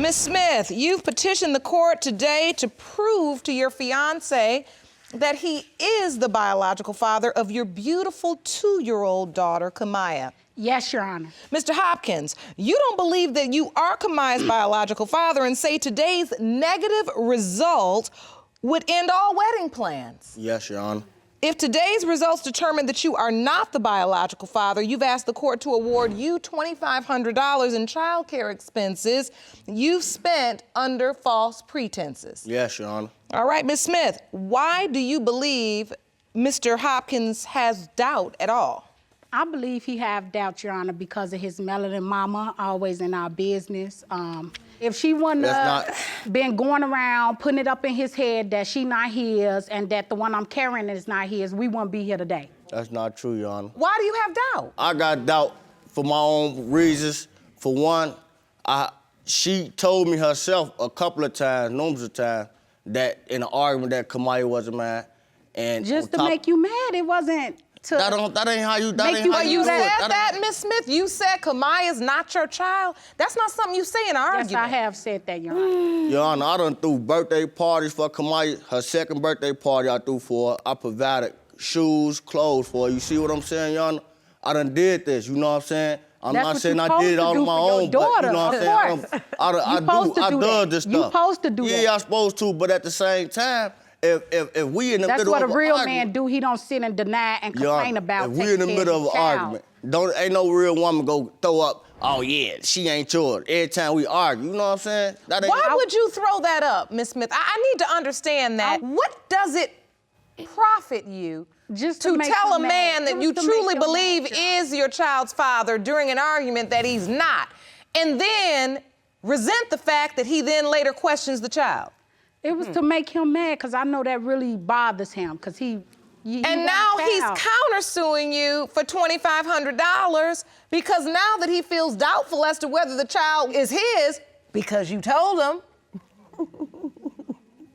Ms. Smith, you've petitioned the court today to prove to your fiancé that he is the biological father of your beautiful 2-year-old daughter, Kamaya. Yes, Your Honor. Mr. Hopkins, you don't believe that you are Kamaya's biological father and say today's negative result would end all wedding plans. Yes, Your Honor. If today's results determine that you are not the biological father, you've asked the court to award you $2,500 in child care expenses you've spent under false pretenses. Yes, Your Honor. All right, Ms. Smith, why do you believe Mr. Hopkins has doubt at all? I believe he have doubt, Your Honor, because of his melanin mama always in our business. If she wouldn't been going around putting it up in his head that she not his and that the one I'm carrying is not his, we wouldn't be here today. That's not true, Your Honor. Why do you have doubt? I got doubt for my own reasons. For one, she told me herself a couple of times, numerous of times, that in an argument that Kamaya wasn't mad. And just to make you mad, it wasn't to that ain't how you do it. You said that, Miss Smith? You said Kamaya's not your child? That's not something you say in an argument. Yes, I have said that, Your Honor. Your Honor, I done threw birthday parties for Kamaya. Her second birthday party I threw for her. I provided shoes, clothes for her. You see what I'm saying, Your Honor? I done did this, you know what I'm saying? I'm not saying I did it all on my own, but you know what I'm saying? I do this stuff. You supposed to do that. Yeah, I'm supposed to, but at the same time, if we in the middle of an argument... That's what a real man do. He don't sit and deny and complain about if we in the middle of an argument, ain't no real woman go throw up, oh yeah, she ain't yours. Every time we argue, you know what I'm saying? Why would you throw that up, Miss Smith? I need to understand that. What does it profit you just to tell a man that you truly believe is your child's father during an argument that he's not, and then resent the fact that he then later questions the child? It was to make him mad, because I know that really bothers him, because he and now he's countersuing you for $2,500 because now that he feels doubtful as to whether the child is his, because you told him,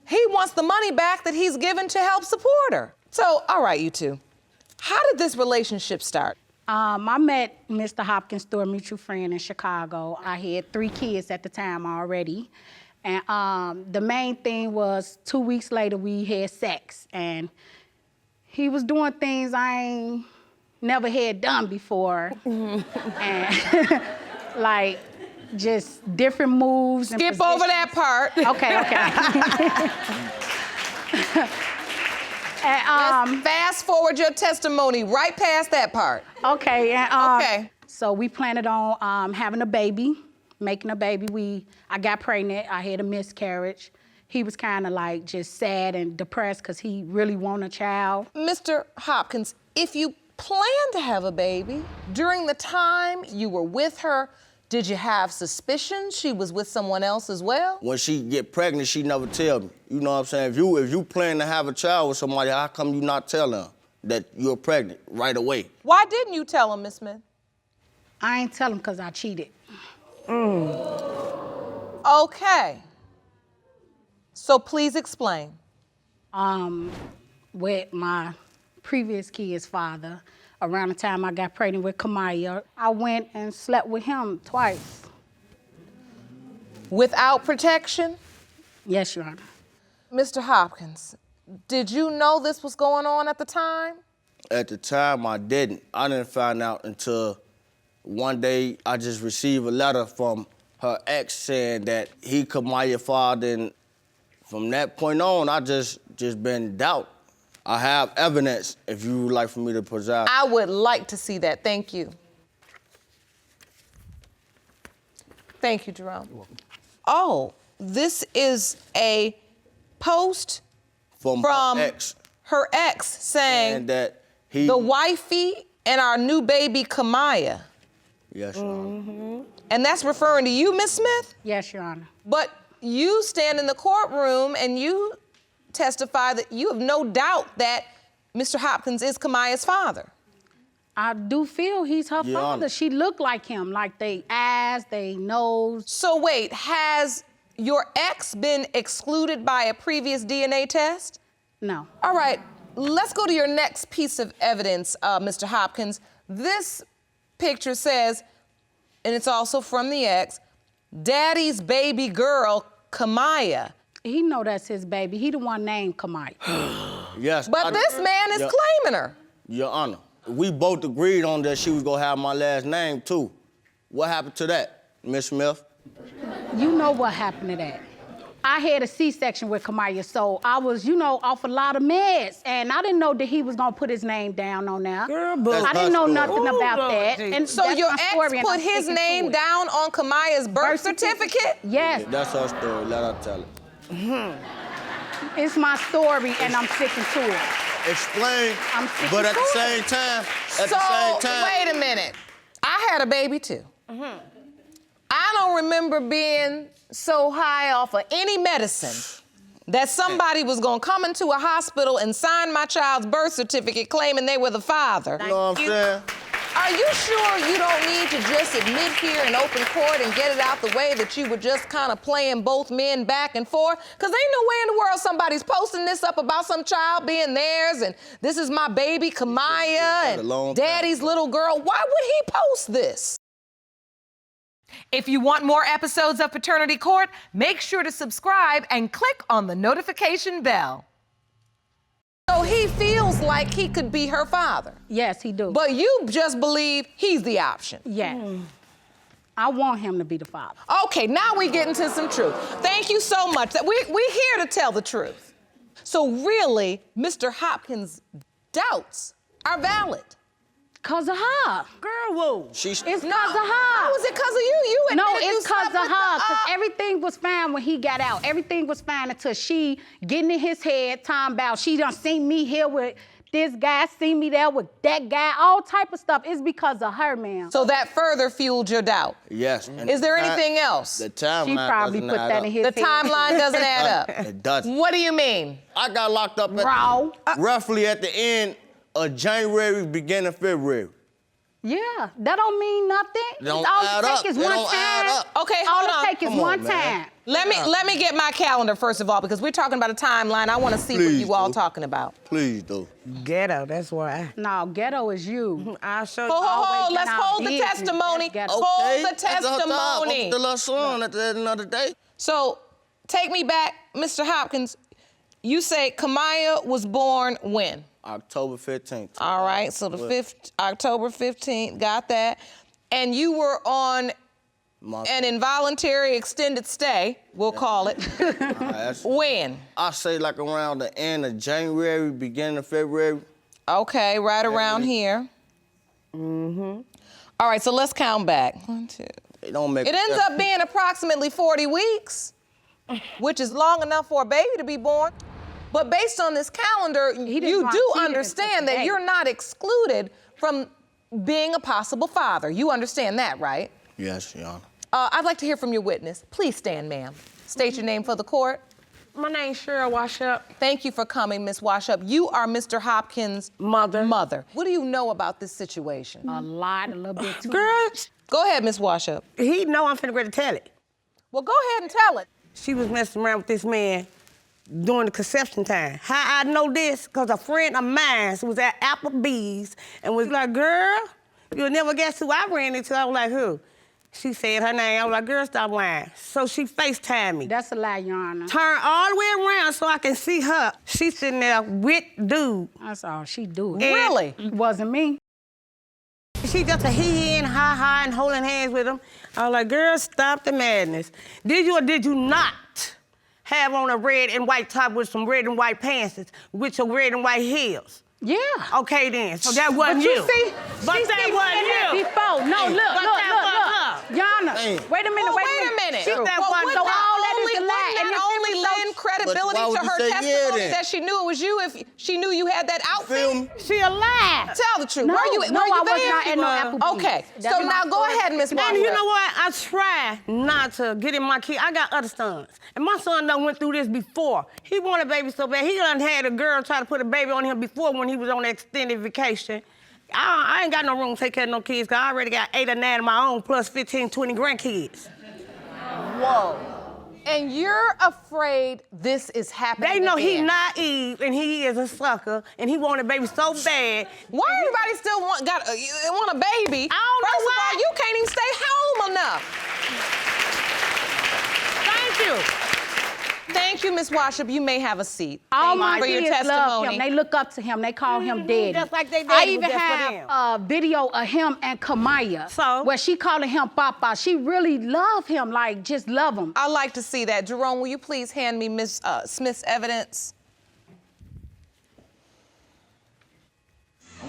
he wants the money back that he's given to help support her. So, all right, you two, how did this relationship start? I met Mr. Hopkins through a mutual friend in Chicago. I had 3 kids at the time already. And the main thing was 2 weeks later, we had sex. And he was doing things I ain't never had done before. And like, just different moves. Skip over that part. Okay. And, fast forward your testimony right past that part. Okay. Okay. So we planned on having a baby. Making a baby. I got pregnant, I had a miscarriage. He was kind of like just sad and depressed because he really wanted a child. Mr. Hopkins, if you planned to have a baby, during the time you were with her, did you have suspicions she was with someone else as well? When she get pregnant, she never tell me. You know what I'm saying? If you plan to have a child with somebody, how come you not telling her that you're pregnant right away? Why didn't you tell him, Miss Smith? I ain't tell him because I cheated. Okay. So please explain. With my previous kid's father, around the time I got pregnant with Kamaya, I went and slept with him twice. Without protection? Yes, Your Honor. Mr. Hopkins, did you know this was going on at the time? At the time, I didn't. I didn't find out until one day I just received a letter from her ex saying that he Kamaya father, and from that point on, I just been in doubt. I have evidence if you would like for me to present. I would like to see that, thank you. Thank you, Jerome. You're welcome. Oh, this is a post from her ex saying that he... the wifey and our new baby Kamaya. Yes, Your Honor. And that's referring to you, Miss Smith? Yes, Your Honor. But you stand in the courtroom and you testify that you have no doubt that Mr. Hopkins is Kamaya's father. I do feel he's her father. Honor. She looked like him, like they eyes, they nose. So wait, has your ex been excluded by a previous DNA test? No. All right, let's go to your next piece of evidence, Mr. Hopkins. This picture says, and it's also from the ex, daddy's baby girl, Kamaya. He know that's his baby. He the one named Kamaya. Yes. But this man is claiming her. Your Honor, we both agreed on that she was gonna have my last name too. What happened to that, Miss Smith? You know what happened to that. I had a C-section with Kamaya, so I was, off a lot of meds, and I didn't know that he was gonna put his name down on there. Girl, boo. I didn't know nothing Ooh, about Lord that. Jesus. And So that's your my ex story, and put I'm his sticking to name it. down on Kamaya's birth certificate? Yes, That's her story. Let her tell it. it's my story, and I'm sticking to it. Explain. I'm sticking But at to the it. same time, Wait a minute. I had a baby too. I don't remember being so high off of any medicine that somebody was gonna come into a hospital and sign my child's birth certificate claiming they were the father. You know what I'm saying? Are you sure you don't need to just admit here in open court and get it out the way that you were just kind of playing both men back and forth? Because ain't no way in the world somebody's posting this up about some child being theirs and this is my baby Kamaya and daddy's little girl. Why would he post this? If you want more episodes of Paternity Court, make sure to subscribe and click on the notification bell. So he feels like he could be her father. Yes, he do. But you just believe he's the option. Yes. I want him to be the father. Okay, now we get into some truth. Thank you so much. We're here to tell the truth. So really, Mr. Hopkins' doubts are valid. Cause of her. Girl, whoa. It's cause of her. How is it cause of you? You No, admitted you it's cause of slept with her. the, Cause everything was fine when he got out. Everything was fine until she getting in his head, talking about she done seen me here with this guy, seen me there with that guy, all type of stuff. It's because of her, man. So that further fueled your doubt. Yes. And Is there anything else? The timeline She probably doesn't put add that up. in his The head. timeline doesn't add up. It doesn't. What do you mean? I got locked up Raw. roughly at the end of January, beginning of February. Yeah, that don't mean nothing. Don't all add it up. take is It one don't add time. up. Okay, all hold on. it take is Come on, one man. time. Let me get my calendar first of all, because we're talking about a timeline. I want to see what Please you all do. talking about. Please, though. Ghetto, that's why. No, ghetto is you. I'll show you. Hold, let's our hold the business. testimony. That's ghetto. Hold the That's her time. testimony. I'm still her son at the end of the day. So, take me back, Mr. Hopkins. You say Kamaya was born when? October 15th. All right, so October 15th, got that. And you were on an involuntary extended stay, we'll call it. When? I say like around the end of January, beginning of February. Okay, right around here. Mm-hmm. All right, so let's count back. 1, 2. It don't make It ends up being approximately 40 weeks, which is long enough for a baby to be born. But based on this calendar, you do want kids understand that today. you're not excluded from being a possible father. You understand that, right? Yes, Your Honor. I'd like to hear from your witness. Please stand, ma'am. State your name for the court. My name's Cheryl Washup. Thank you for coming, Miss Washup. You are Mr. Hopkins' Mother. What do you know about this situation? A lot, a little bit too Girl, much. Go ahead, Miss Washup. he know I'm finna go to tell it. Well, go ahead and tell it. She was messing around with this man during the conception time. How I know this? Because a friend of mine was at Applebee's and was like, girl, you'll never guess who I ran into. I was like, who? She said her name. I was like, girl, stop lying. So she FaceTimed me. That's a lie, Your Honor. Turned all the way around so I can see her. She's sitting there with dude. That's all she do. Really? It wasn't me. She just a he and ha and holding hands with him. I was like, girl, stop the madness. Did you or did you not have on a red and white top with some red and white pants with some red and white heels? Yeah. Okay then, so that wasn't But you you. see, But she that seen wasn't me in there you. before. No, Hey, look. but that wasn't her. Yana, Hey. wait a minute, Well, wait a minute. She So that all one- that is a lie. Wouldn't And that if only it was so- lend credibility But why to would her you say yeah testimony then? that she knew it was you if she knew you had that outfit? Feel me? She a lie. Tell the truth. No, were you I there? was not at no Applebee's. Okay, That's so my now go story. ahead, Miss And Walker. you know what? I try not to get in my kid. I got other sons. And my son done went through this before. He wanted a baby so bad. He done had a girl try to put a baby on him before when he was on an extended vacation. I ain't got no room to take care of no kids because I already got 8 or 9 of my own plus 15, 20 grandkids. Whoa. And you're afraid this is happening They know he again. naive and he is a sucker and he wanted a baby so bad. Why everybody still want a baby? I don't know First why. of all, you can't even stay home enough. Thank you, Ms. Washup. You may have a seat. All Thank my you for your kids love testimony. him. They look up to him. They call him daddy. Just like they I daddy was even just for have a video of him and Kamaya. So? Where she calling him Papa. She really love him, like just love him. I'd like to see that. Jerome, will you please hand me Ms. Smith's evidence?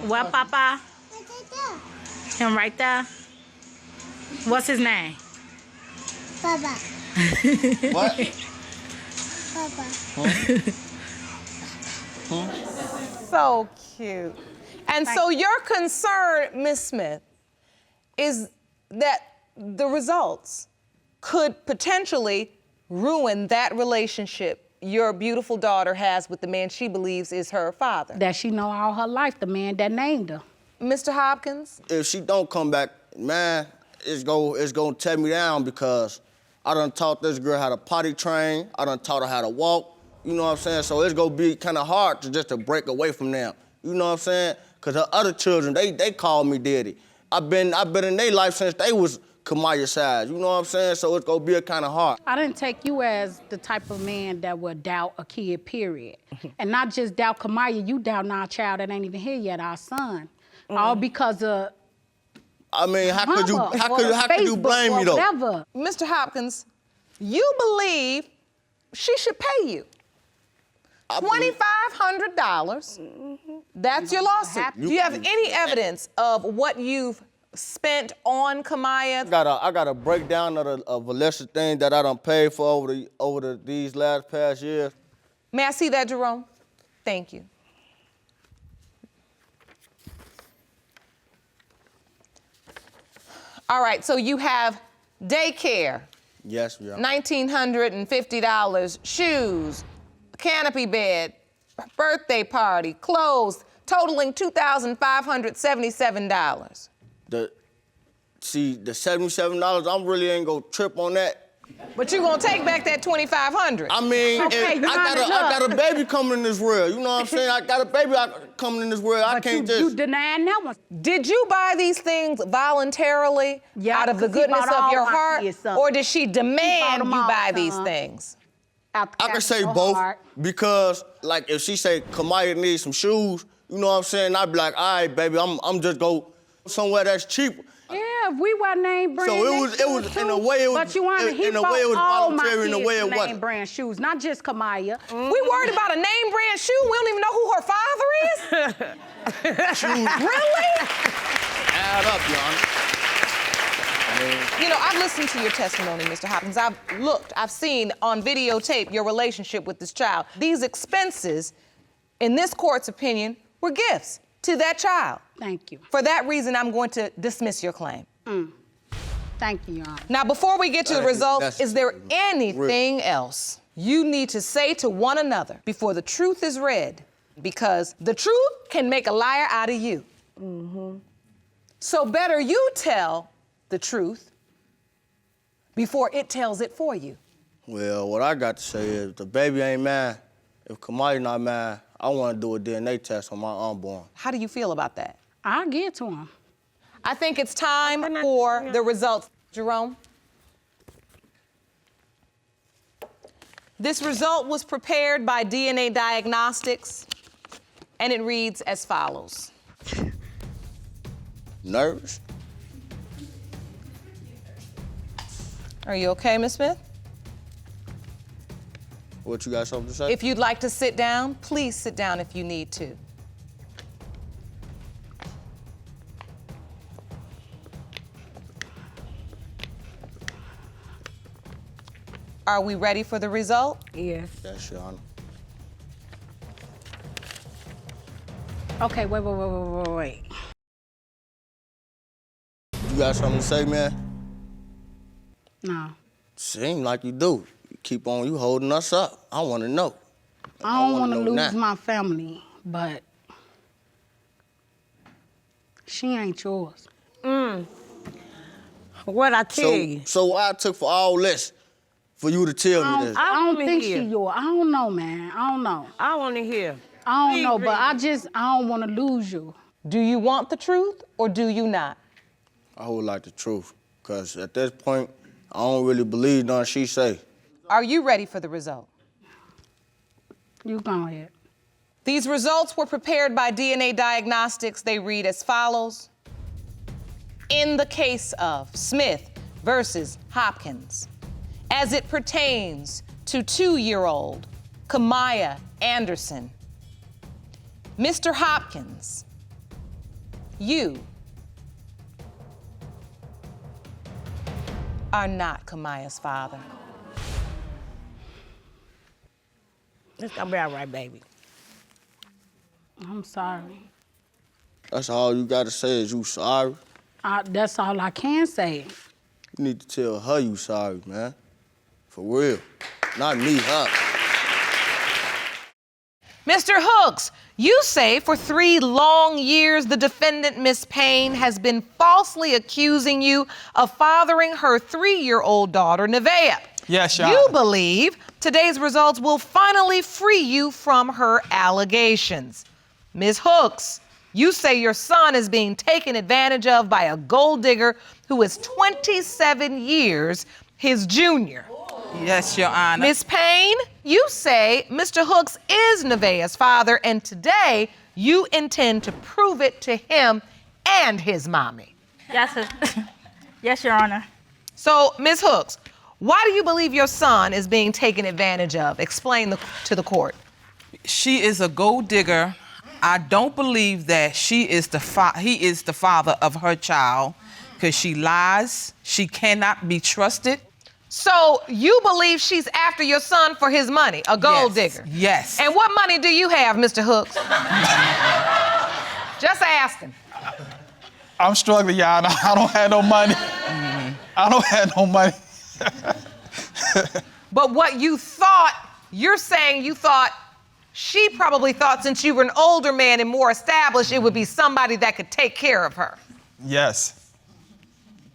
What, Papa? Him right there? What's his name? Papa. What? Papa. So cute. And so your concern, Ms. Smith, is that the results could potentially ruin that relationship your beautiful daughter has with the man she believes is her father. That she know all her life, the man that named her. Mr. Hopkins? If she don't come back, man, it's gonna tear me down because I done taught this girl how to potty train. I done taught her how to walk. You know what I'm saying? So it's gonna be kind of hard to break away from them. You know what I'm saying? Cause her other children, they call me daddy. I've been in their life since they was Kamaya size. You know what I'm saying? So it's gonna be kind of hard. I didn't take you as the type of man that would doubt a kid, period. And not just doubt Kamaya, you doubt our child that ain't even here yet, our son. All because of I mean, how could you Facebook blame or me though? whatever. Mr. Hopkins, you believe she should pay you $2,500. That's your lawsuit. Do you have any evidence of what you've spent on Kamaya? I got a breakdown of a list of things that I done paid for over these past years. May I see that, Jerome? Thank you. All right, so you have daycare, Yes, yeah. $1,950, shoes, canopy bed, birthday party, clothes, totaling $2,577. The $77, I really ain't gonna trip on that. But you're gonna take back that $2,500. I mean, Okay, I got a baby coming in this world. You know what I'm saying? I got a baby coming in this world. I But can't you denying that one. Did you buy these things voluntarily Yeah, out of the 'cause he goodness bought of all your my heart? kids something. Or did she demand them you all, buy these son. things? Out the I can captain say of her both heart. because, like, if she say Kamaya needs some shoes, you know what I'm saying? I'd be like, all right, baby, I'm just go somewhere that's cheap. Yeah, if we wear name brand So it was in a way it was but you wanna, he in a bought way it was all my voluntary, in a kids way it name wasn't. brand shoes, not just Kamaya. We worried about a name brand shoe? We don't even know who her father is? Really? Add up, Your Honor. You know, I've listened to your testimony, Mr. Hopkins. I've seen on videotape your relationship with this child. These expenses, in this court's opinion, were gifts to that child. Thank you. For that reason, I'm going to dismiss your claim. Thank you, Your Honor. Now, before we get to the results, that's is there anything else you need to say to one another before the truth is read? Because the truth can make a liar out of you. So better you tell the truth before it tells it for you. Well, what I got to say is the baby ain't mine. If Kamaya not mine, I want to do a DNA test on my unborn. How do you feel about that? I'll get to him. I think it's time for the results. Jerome? This result was prepared by DNA Diagnostics, and it reads as follows. Nervous? Are you okay, Ms. Smith? What, you got something to say? If you'd like to sit down, please sit down if you need to. Are we ready for the result? Yes. Yes, Your Honor. Okay, wait. You got something to say, man? No. Seem like you do. You holding us up. I want to know. I don't want to know lose now. my family, but she ain't yours. What I tell you. So why I took for all this for you to tell me this? I don't wanna think hear. she yours. I don't know, man. I don't know. I want to hear. I don't Please know, but read I don't want to lose you. Do you want the truth or do you not? I would like the truth, because at this point, I don't really believe nothing she say. Are you ready for the result? You go ahead. These results were prepared by DNA Diagnostics. They read as follows. In the case of Smith versus Hopkins, as it pertains to 2-year-old Kamaya Anderson, Mr. Hopkins, you are not Kamaya's father. It's gonna be all right, baby. I'm sorry. That's all you gotta say is you sorry. That's all I can say. You need to tell her you sorry, man. For real. Not me, her. Mr. Hooks, you say for 3 long years the defendant, Miss Payne, has been falsely accusing you of fathering her 3-year-old daughter, Nevaeh. Yes, Your You Honor. believe today's results will finally free you from her allegations. Ms. Hooks, you say your son is being taken advantage of by a gold digger who is 27 years his junior. Yes, Your Honor. Ms. Payne, you say Mr. Hooks is Nevaeh's father, and today you intend to prove it to him and his mommy. Yes, yes, Your Honor. So, Ms. Hooks, why do you believe your son is being taken advantage of? Explain to the court. She is a gold digger. I don't believe that he is the father of her child because she lies. She cannot be trusted. So, you believe she's after your son for his money, a gold digger? Yes. And what money do you have, Mr. Hooks? Just asking. I'm struggling, Your Honor. I don't have no money. I don't have no money. But what you thought, you're saying you thought, she probably thought since you were an older man and more established, it would be somebody that could take care of her. Yes.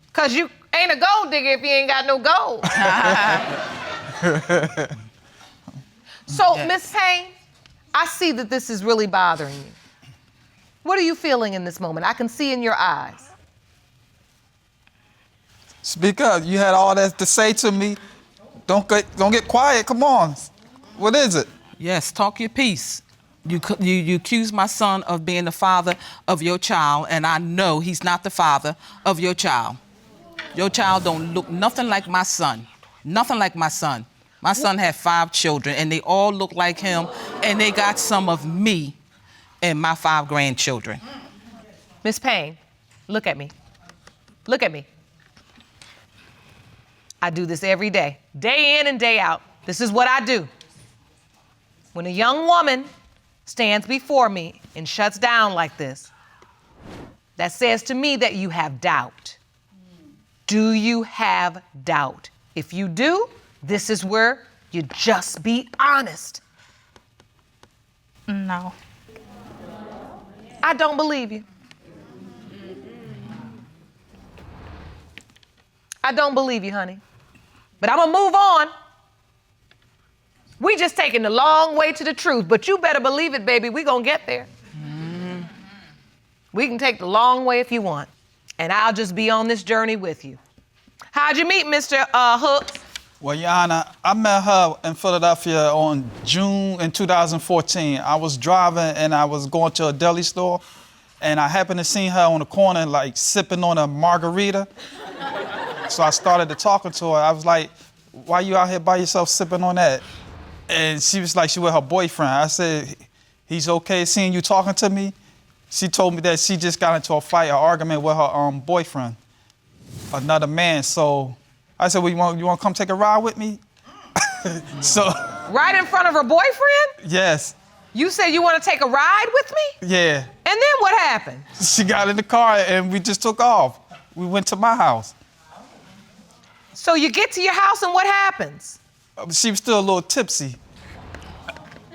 Because you ain't a gold digger if you ain't got no gold. So, Miss Payne, I see that this is really bothering you. What are you feeling in this moment? I can see in your eyes. Speak up. You had all that to say to me. Don't get quiet. Come on. What is it? Yes, talk your piece. You accuse my son of being the father of your child, and I know he's not the father of your child. Your child don't look nothing like my son. Nothing like my son. My son had 5 children, and they all look like him, and they got some of me and my 5 grandchildren. Miss Payne, look at me. Look at me. I do this every day in and day out. This is what I do. When a young woman stands before me and shuts down like this, that says to me that you have doubt. Do you have doubt? If you do, this is where you just be honest. No. I don't believe you. I don't believe you, honey. But I'm gonna move on. We just taking the long way to the truth, but you better believe it, baby. We gonna get there. We can take the long way if you want, and I'll just be on this journey with you. How'd you meet Mr. Hooks? Well, Your Honor, I met her in Philadelphia on June in 2014. I was driving and I was going to a deli store, and I happened to see her on the corner, like sipping on a margarita. So I started to talking to her. I was like, "Why you out here by yourself sipping on that?" And she was like, she with her boyfriend. I said, "He's okay seeing you talking to me?" She told me that she just got into a fight, an argument with her boyfriend, another man. So I said, "Well, you want to come take a ride with me?" So. Right in front of her boyfriend? Yes. You said you want to take a ride with me? Yeah. And then what happened? She got in the car and we just took off. We went to my house. So you get to your house and what happens? She was still a little tipsy.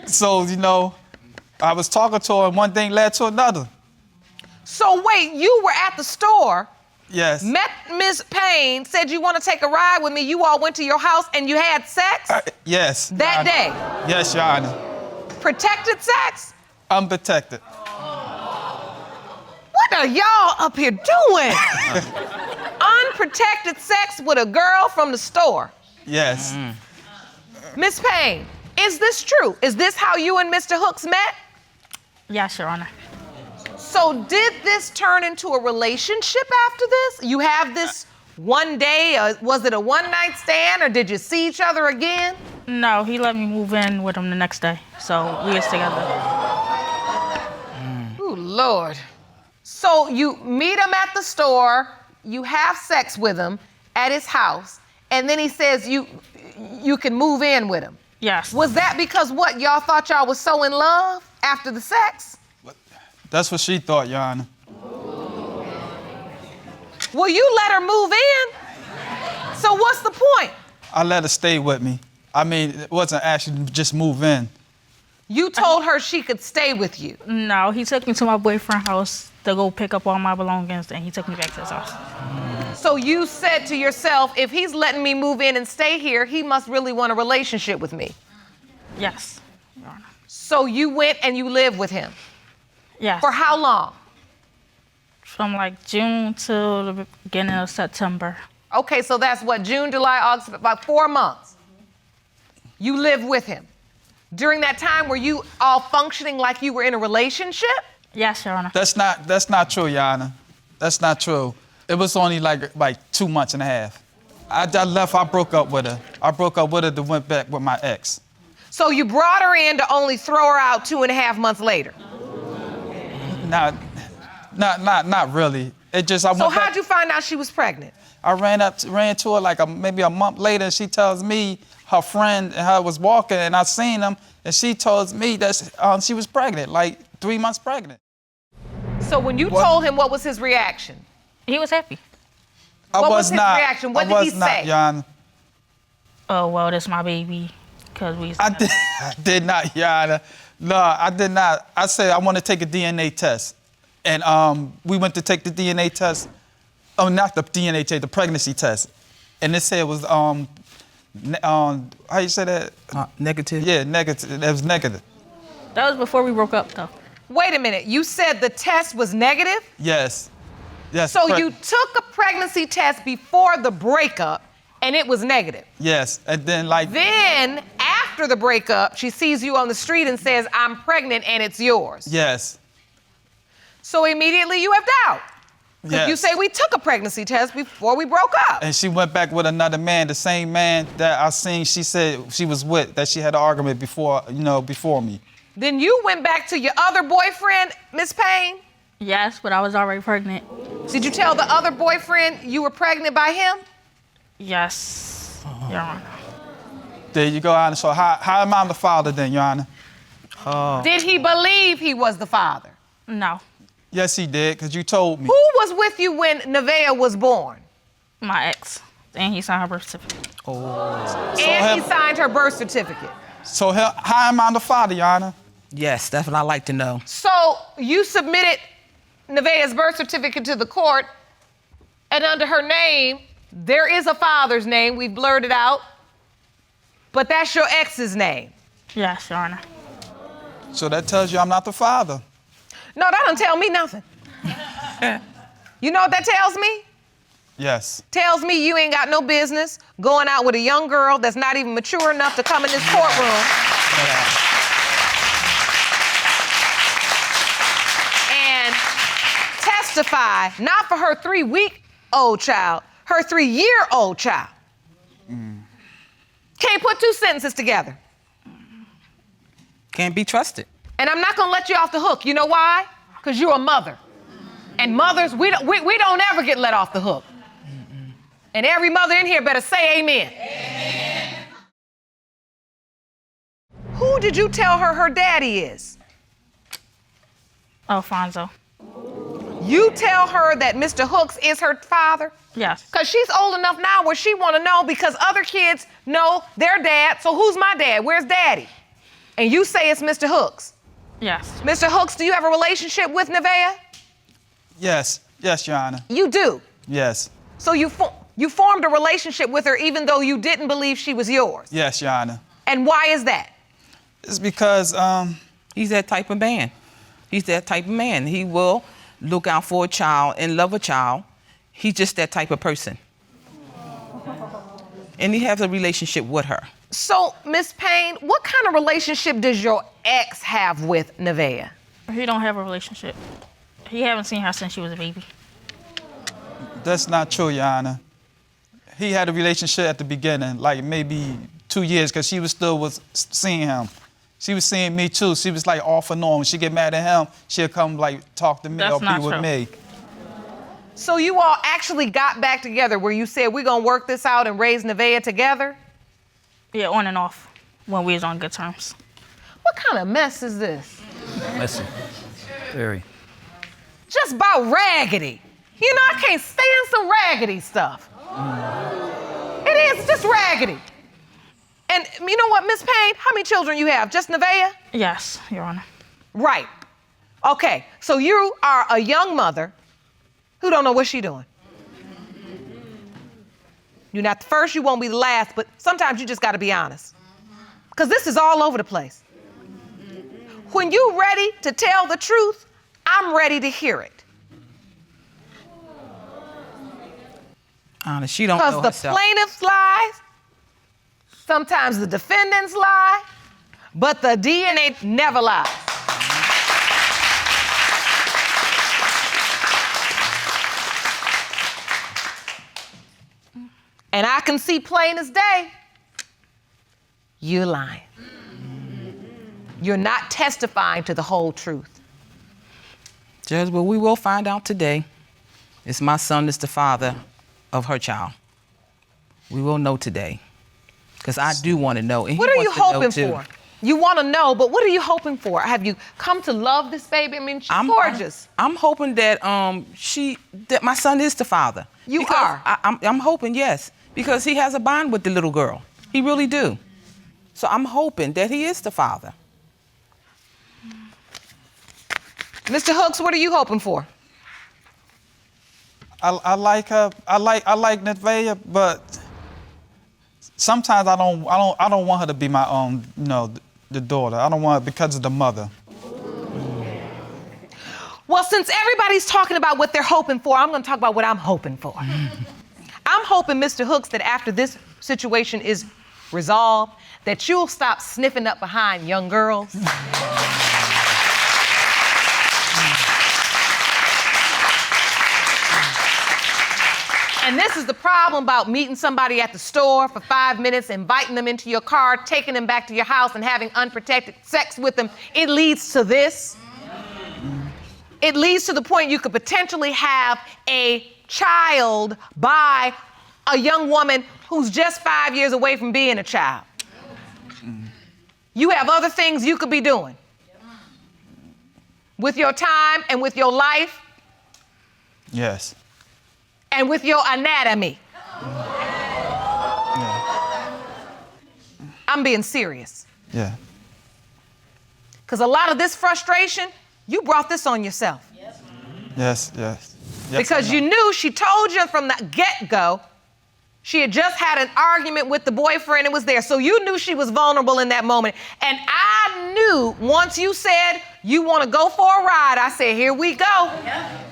So, I was talking to her and one thing led to another. So wait, you were at the store, Yes. met Ms. Payne, said you want to take a ride with me. You all went to your house and you had sex? Yes. That Your day? Honor. Yes, Your Honor. Protected sex? Unprotected. What are y'all up here doing? Unprotected sex with a girl from the store. Yes. Miss Payne, Is this true? Is this how you and Mr. Hooks met? Yes, Your Honor. So did this turn into a relationship after this? You have this one day, was it a one-night stand, or did you see each other again? No, he let me move in with him the next day, so we was together. Ooh, Lord. So you meet him at the store, you have sex with him at his house, and then he says you can move in with him. Yes. Was that because what, y'all thought y'all was so in love after the sex? That's what she thought, Your Honor. Well, you let her move in. So what's the point? I let her stay with me. I mean, it wasn't actually just move in. You told her she could stay with you. No, he took me to my boyfriend's house to go pick up all my belongings, and he took me back to his house. So you said to yourself, if he's letting me move in and stay here, he must really want a relationship with me. Yes, Your Honor. So you went and you lived with him. Yes. For how long? From like June to the beginning of September. Okay, so that's what, June, July, August, about 4 months. You lived with him. During that time, were you all functioning like you were in a relationship? Yes, Your Honor. That's not true, Your Honor. That's not true. It was only like 2 months and a half. I left, I broke up with her. I broke up with her to went back with my ex. So you brought her in to only throw her out 2.5 months later? Not really. It just, I went So back. how'd you find out she was pregnant? I ran to her like maybe a month later, and she tells me her friend and her was walking, and I seen them, and she told me that she was pregnant, like 3 months pregnant. So when you told him, what was his reaction? He was happy. What was his reaction? What did he say? I was not, Your Honor. Oh, well, that's my baby, because we... I did not, Your Honor. No, I did not. I said I want to take a DNA test. And we went to take the DNA test. Oh, not the DNA test, the pregnancy test. And it said it was, how you say that? Negative? Yeah, negative. It was negative. That was before we broke up, though. Wait a minute, you said the test was negative? Yes. Yes. So you took a pregnancy test before the breakup and it was negative? Yes, and then like... Then, after the breakup, she sees you on the street and says, I'm pregnant and it's yours. Yes. So immediately you have doubt. Because Yes. you say we took a pregnancy test before we broke up. And she went back with another man, the same man that I seen she said she was with, that she had an argument before, before me. Then you went back to your other boyfriend, Miss Payne? Yes, but I was already pregnant. Did you tell the other boyfriend you were pregnant by him? Yes, Your Honor. There you go, Your Honor. So how am I the father then, Your Honor? Did he believe he was the father? No, Yes, he did, because you told me. Who was with you when Nevaeh was born? my ex. And he signed her birth certificate. And he signed her birth certificate. So how am I the father, Your Honor? Yes, that's what I like to know. So you submitted Nevaeh's birth certificate to the court, and under her name, there is a father's name. We've blurred it out. But that's your ex's name. Yes, Your Honor. So that tells you I'm not the father. No, that don't tell me nothing. You know what that tells me? Yes. Tells me you ain't got no business going out with a young girl that's not even mature enough to come in this courtroom and testify, not for her 3-week-old child, her 3-year-old child. Can't put two sentences together. Can't be trusted. And I'm not gonna let you off the hook. You know why? Because you're a mother. And mothers, we don't ever get let off the hook. And every mother in here better say amen. Amen. Who did you tell her daddy is? Alfonso. You tell her that Mr. Hooks is her father? Yes. Because she's old enough now where she want to know, because other kids know their dad, so who's my dad? Where's daddy? And you say it's Mr. Hooks. Yes. Mr. Hooks, do you have a relationship with Nevaeh? Yes. Yes, Your Honor. You do? Yes. So you formed a relationship with her even though you didn't believe she was yours? Yes, Your Honor. And why is that? It's because, He's that type of man. He's that type of man. He will look out for a child and love a child. He's just that type of person. And he has a relationship with her. So, Miss Payne, what kind of relationship does your ex have with Nevaeh? He don't have a relationship. He haven't seen her since she was a baby. That's not true, Your Honor. He had a relationship at the beginning, like maybe 2 years, because she was still seeing him. She was seeing me too. She was like off and on. When she get mad at him, she'll come like talk to me That's or be not with true. me. So you all actually got back together where you said we're gonna work this out and raise Nevaeh together? Yeah, on and off when we was on good terms. What kind of mess is this? Messy. Very. Just about raggedy. You know, I can't stand some raggedy stuff. It is just raggedy. And you know what, Miss Payne? How many children you have? Just Nevaeh? Yes, Your Honor. Right. Okay, so you are a young mother who don't know what she's doing. You're not the first, you won't be the last, but sometimes you just gotta be honest. Because this is all over the place. When you're ready to tell the truth, I'm ready to hear it. Honest, she don't know Because the herself. plaintiffs lie, sometimes the defendants lie, but the DNA never lies. And I can see plain as day, you're lying. You're not testifying to the whole truth. Judge, well, we will find out today. It's my son is the father of her child. We will know today. Because I do want to know. And What he are you wants to know, hoping too. for? You want to know, but what are you hoping for? Have you come to love this baby? I mean, she's gorgeous. I'm hoping that that my son is the father. You Because are? I'm hoping, yes, because he has a bond with the little girl. He really do. So I'm hoping that he is the father. Mr. Hooks, what are you hoping for? I like her. I like Nevaeh, but sometimes I don't want her to be my own, the daughter. I don't want her because of the mother. Well, since everybody's talking about what they're hoping for, I'm going to talk about what I'm hoping for. I'm hoping, Mr. Hooks, that after this situation is resolved, that you'll stop sniffing up behind young girls. And this is the problem about meeting somebody at the store for 5 minutes, inviting them into your car, taking them back to your house and having unprotected sex with them. It leads to this. It leads to the point you could potentially have a child by a young woman who's just 5 years away from being a child. You have other things you could be doing with your time and with your life. Yes. And with your anatomy. Yeah. I'm being serious. Yeah. Because a lot of this frustration, you brought this on yourself. Yes. Because you knew, she told you from the get-go, she had just had an argument with the boyfriend and was there. So you knew she was vulnerable in that moment. And I knew once you said, you want to go for a ride, I said, here we go.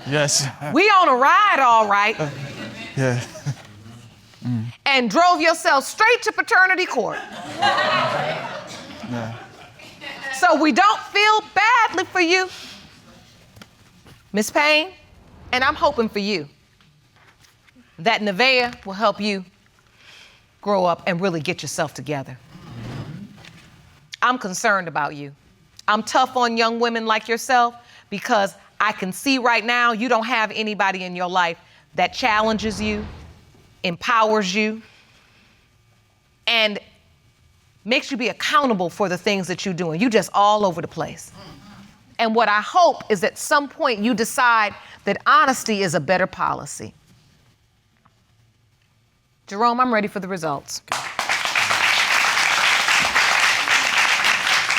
Yes. We on a ride, all right. Yeah. And drove yourself straight to paternity court. Yeah. So we don't feel badly for you, Miss Payne, and I'm hoping for you that Nevaeh will help you grow up and really get yourself together. I'm concerned about you. I'm tough on young women like yourself because I can see right now you don't have anybody in your life that challenges you, empowers you, and makes you be accountable for the things that you're doing. You're just all over the place. And what I hope is at some point you decide that honesty is a better policy. Jerome, I'm ready for the results.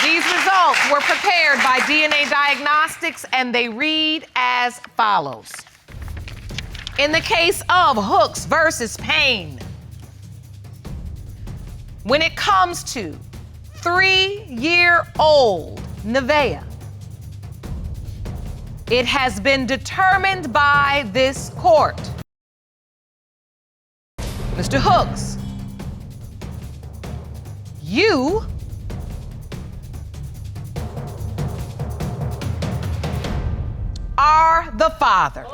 These results were prepared by DNA Diagnostics, and they read as follows. In the case of Hooks versus Payne, when it comes to 3-year-old Nevaeh, it has been determined by this court. Mr. Hooks, You are the father.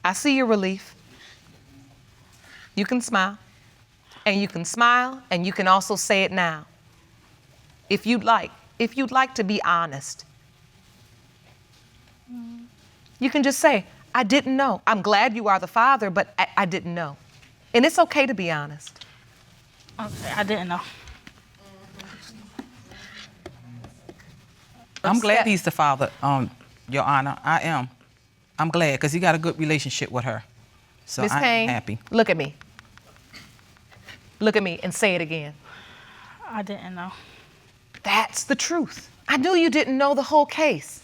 I see your relief. You can smile, and you can smile, and you can also say it now. If you'd like to be honest. You can just say, I didn't know. I'm glad you are the father, but I didn't know. And it's okay to be honest. Okay, I didn't know. I'm glad he's the father, Your Honor. I am. I'm glad, because he got a good relationship with her. So Ms. I'm Payne, happy. look at me. Look at me and say it again. I didn't know. That's the truth. I knew you didn't know the whole case.